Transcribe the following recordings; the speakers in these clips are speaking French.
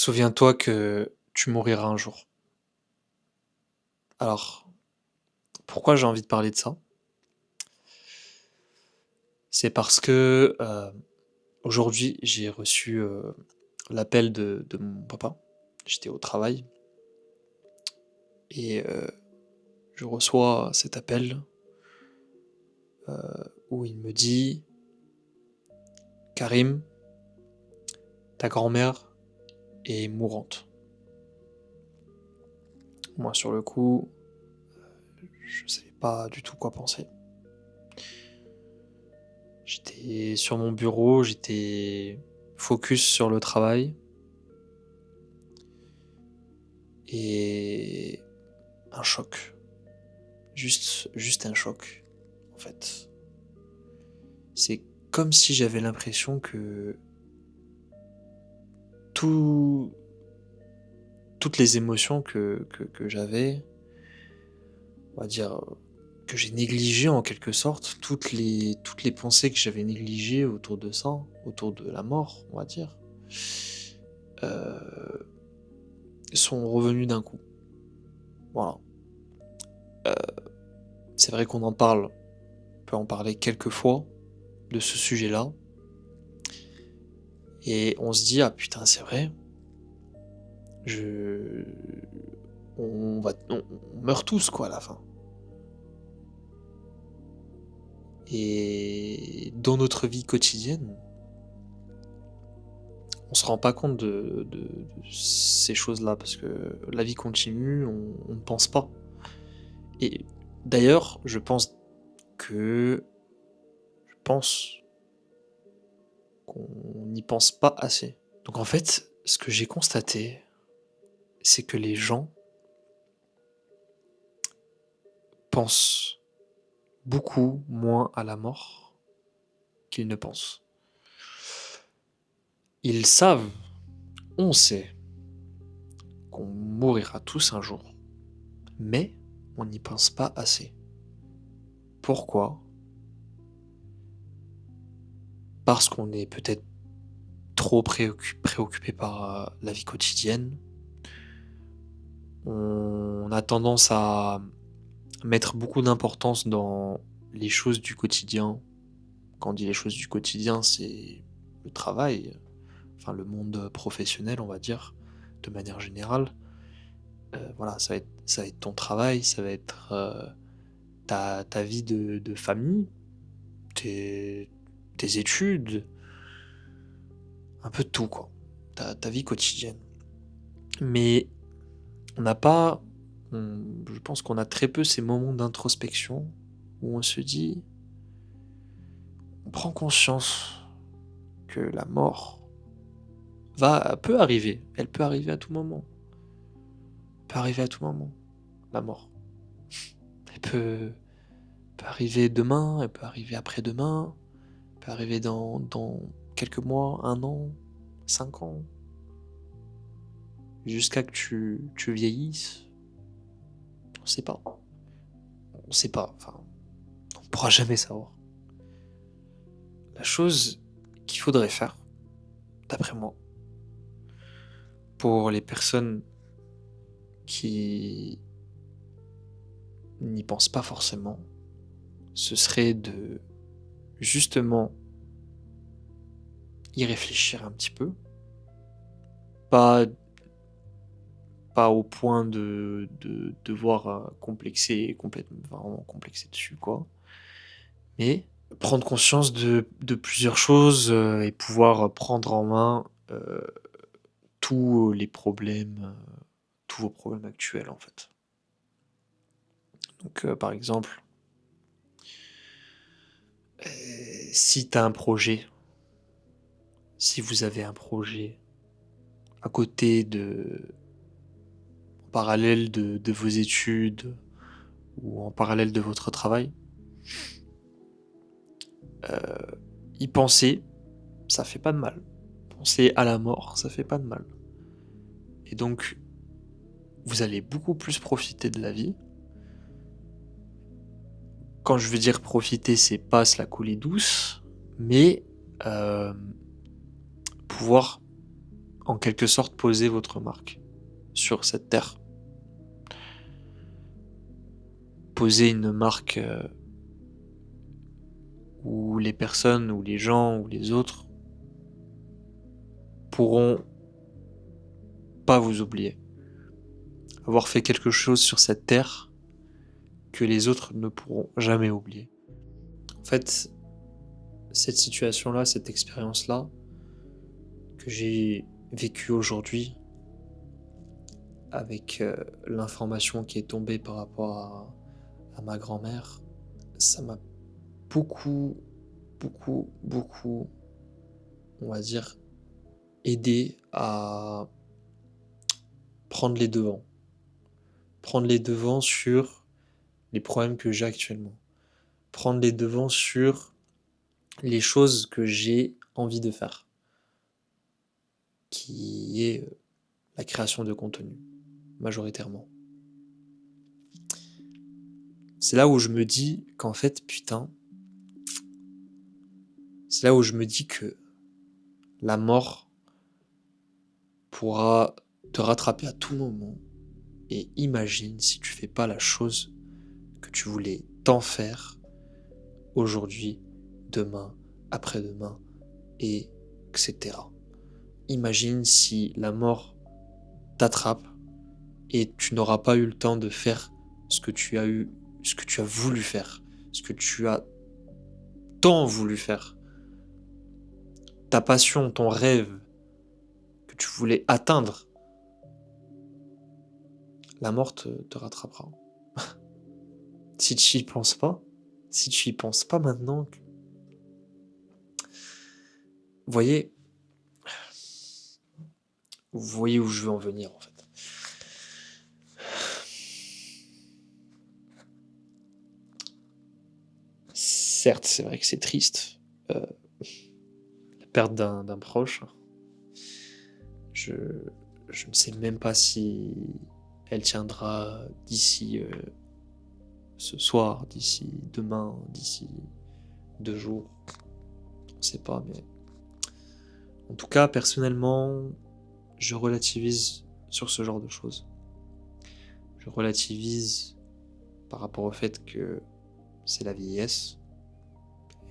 Souviens-toi que tu mouriras un jour. Alors, pourquoi j'ai envie de parler de ça? C'est parce que aujourd'hui, j'ai reçu l'appel de mon papa. J'étais au travail et je reçois cet appel où il me dit: Karim, ta grand-mère est mourante. Moi, sur le coup, je savais pas du tout quoi penser. J'étais sur mon bureau, j'étais focus sur le travail et un choc. Juste un choc, en fait. C'est comme si j'avais l'impression que tout, toutes les émotions que j'avais, on va dire, que j'ai négligées en quelque sorte, toutes les pensées que j'avais négligées autour de ça, autour de la mort, on va dire, euh, sont revenues d'un coup. Voilà. C'est vrai qu'on en parle, on peut en parler quelques fois de ce sujet-là, et on se dit, ah putain, c'est vrai, je, on meurt tous quoi à la fin. Et dans notre vie quotidienne, on se rend pas compte de ces choses-là parce que la vie continue, on ne pense pas. Et d'ailleurs, que je pense qu'on n'y pense pas assez. Donc en fait, ce que j'ai constaté, c'est que les gens pensent beaucoup moins à la mort qu'ils ne pensent. Ils savent, on sait, qu'on mourira tous un jour, mais on n'y pense pas assez. Pourquoi? Parce qu'on est peut-être trop préoccupé par la vie quotidienne. On a tendance à mettre beaucoup d'importance dans les choses du quotidien. Quand on dit les choses du quotidien, c'est le travail, enfin le monde professionnel, on va dire, de manière générale. Voilà, ça va être ton travail, ça va être ta vie de famille, tes, tes études, un peu de tout, quoi. Ta vie quotidienne. Mais on n'a pas, je pense qu'on a très peu ces moments d'introspection où on se dit, on prend conscience que la mort peut arriver. Elle peut arriver à tout moment. Elle peut arriver à tout moment, la mort. Elle peut arriver demain, elle peut arriver après-demain, elle peut arriver dans quelques mois, un an, 5 ans, jusqu'à que tu vieillisses. On sait pas. On sait pas. Enfin, on pourra jamais savoir. La chose qu'il faudrait faire, d'après moi, pour les personnes qui n'y pensent pas forcément, ce serait de justement y réfléchir un petit peu. Pas, pas au point de devoir complexer, complètement, vraiment complexer dessus, quoi. Mais prendre conscience de plusieurs choses et pouvoir prendre en main tous les problèmes, tous vos problèmes actuels, en fait. Donc, par exemple, si tu as un projet, si vous avez un projet à côté en parallèle de vos études ou en parallèle de votre travail, y penser, ça fait pas de mal. Penser à la mort, ça fait pas de mal. Et donc, vous allez beaucoup plus profiter de la vie. Quand je veux dire profiter, c'est pas se la couler douce, mais euh, pouvoir en quelque sorte poser votre marque sur cette terre. Poser une marque où les personnes, ou les gens, ou les autres pourront pas vous oublier. Avoir fait quelque chose sur cette terre que les autres ne pourront jamais oublier. En fait, cette situation-là, cette expérience-là, que j'ai vécue aujourd'hui, avec l'information qui est tombée par rapport à ma grand-mère, ça m'a beaucoup, beaucoup, on va dire, aidé à prendre les devants. Prendre les devants sur les problèmes que j'ai actuellement. Prendre les devants sur les choses que j'ai envie de faire, qui est la création de contenu, majoritairement. C'est là où je me dis qu'en fait, putain, c'est là où je me dis que la mort pourra te rattraper à tout moment. Et imagine si tu fais pas la chose que tu voulais tant faire aujourd'hui, demain, après-demain, et etc. Imagine si la mort t'attrape et tu n'auras pas eu le temps de faire ce que tu as voulu faire, ce que tu as tant voulu faire. Ta passion, ton rêve que tu voulais atteindre, la mort te rattrapera. Si tu y penses pas, si tu y penses pas maintenant, voyez, vous voyez où je veux en venir en fait. Certes, c'est vrai que c'est triste, la perte d'un proche. Je, je ne sais même pas si elle tiendra d'ici ce soir, d'ici demain, d'ici 2 jours. On ne sait pas, mais en tout cas, personnellement, je relativise sur ce genre de choses. Je relativise par rapport au fait que c'est la vieillesse.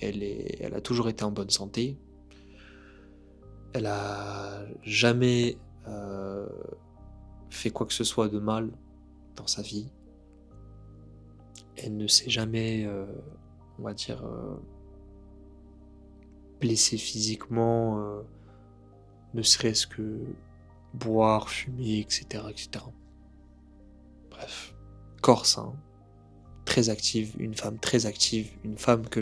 Elle a toujours été en bonne santé. Elle a jamais fait quoi que ce soit de mal dans sa vie. Elle ne s'est jamais, on va dire, blessée physiquement, ne serait-ce que boire, fumer, etc., etc. Bref, corps sain, très active, une femme très active, une femme que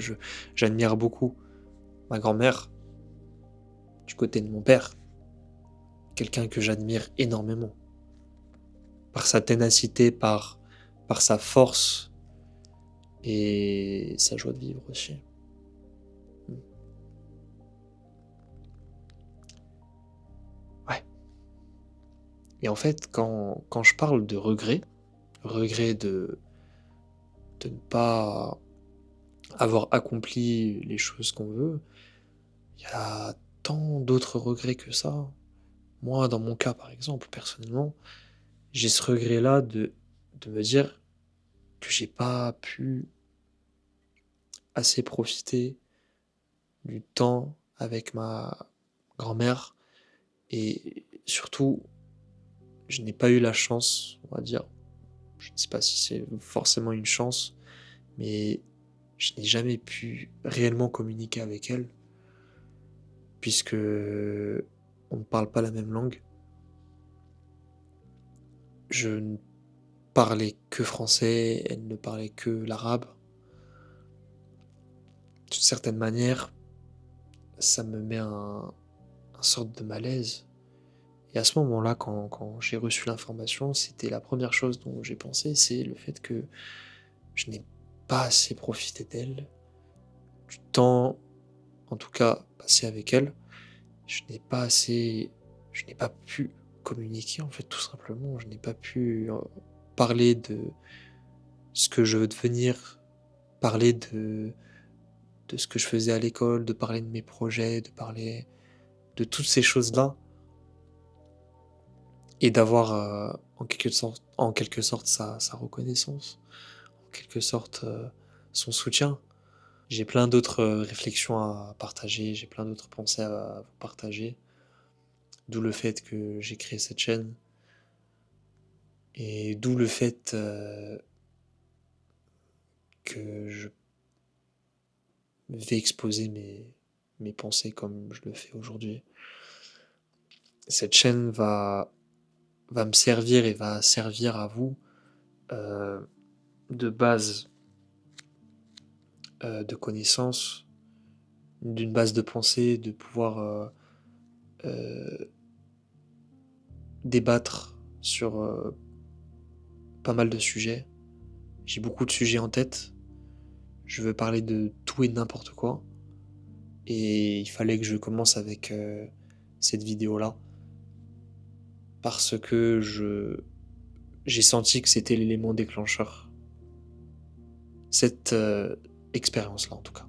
j'admire beaucoup. Ma grand-mère, du côté de mon père, quelqu'un que j'admire énormément. Par sa ténacité, par sa force et sa joie de vivre aussi. Ouais. Et en fait, quand je parle de regret de ne pas avoir accompli les choses qu'on veut, il y a tant d'autres regrets que ça. Moi, dans mon cas, par exemple, personnellement, j'ai ce regret-là de me dire que j'ai pas pu assez profiter du temps avec ma grand-mère et surtout, je n'ai pas eu la chance, on va dire, je ne sais pas si c'est forcément une chance, mais je n'ai jamais pu réellement communiquer avec elle puisque on ne parle pas la même langue. Je ne parlais que français, elle ne parlait que l'arabe. D'une certaine manière, ça me met un sorte de malaise. Et à ce moment-là, quand j'ai reçu l'information, c'était la première chose dont j'ai pensé, c'est le fait que je n'ai pas assez profité d'elle, du temps, en tout cas, passé avec elle. Je n'ai pas pu communiquer, en fait, tout simplement. Je n'ai pas pu parler de ce que je veux devenir, parler de ce que je faisais à l'école, de parler de mes projets, de parler de toutes ces choses-là. et d'avoir, en quelque sorte sa reconnaissance, en quelque sorte, son soutien. J'ai plein d'autres, réflexions à partager, j'ai plein d'autres pensées à vous partager, d'où le fait que j'ai créé cette chaîne et d'où le fait, que je vais exposer mes pensées comme je le fais aujourd'hui. Cette chaîne va me servir et va servir à vous, heu, de base, de connaissances, d'une base de pensée, de pouvoir, heu, débattre sur, pas mal de sujets. J'ai beaucoup de sujets en tête, je veux parler de tout et de n'importe quoi et il fallait que je commence avec, cette vidéo-là parce que je j'ai senti que c'était l'élément déclencheur. Cette, expérience-là, en tout cas.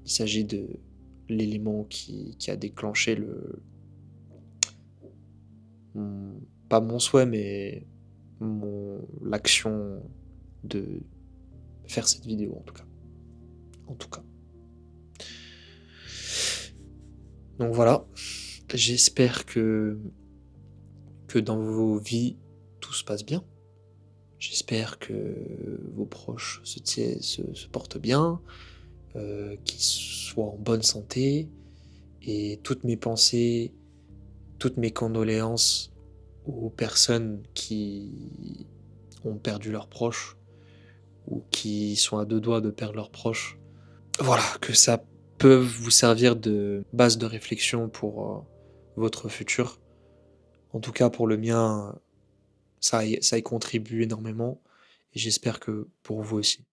Il s'agit de l'élément qui a déclenché le mon pas mon souhait, mais mon l'action de faire cette vidéo, en tout cas. En tout cas. Donc voilà, j'espère que dans vos vies, tout se passe bien. J'espère que vos proches se portent bien, qu'ils soient en bonne santé et toutes mes pensées, toutes mes condoléances aux personnes qui ont perdu leurs proches ou qui sont à 2 doigts de perdre leurs proches. Voilà, que ça peut vous servir de base de réflexion pour, votre futur. En tout cas pour le mien, ça y contribue énormément et j'espère que pour vous aussi.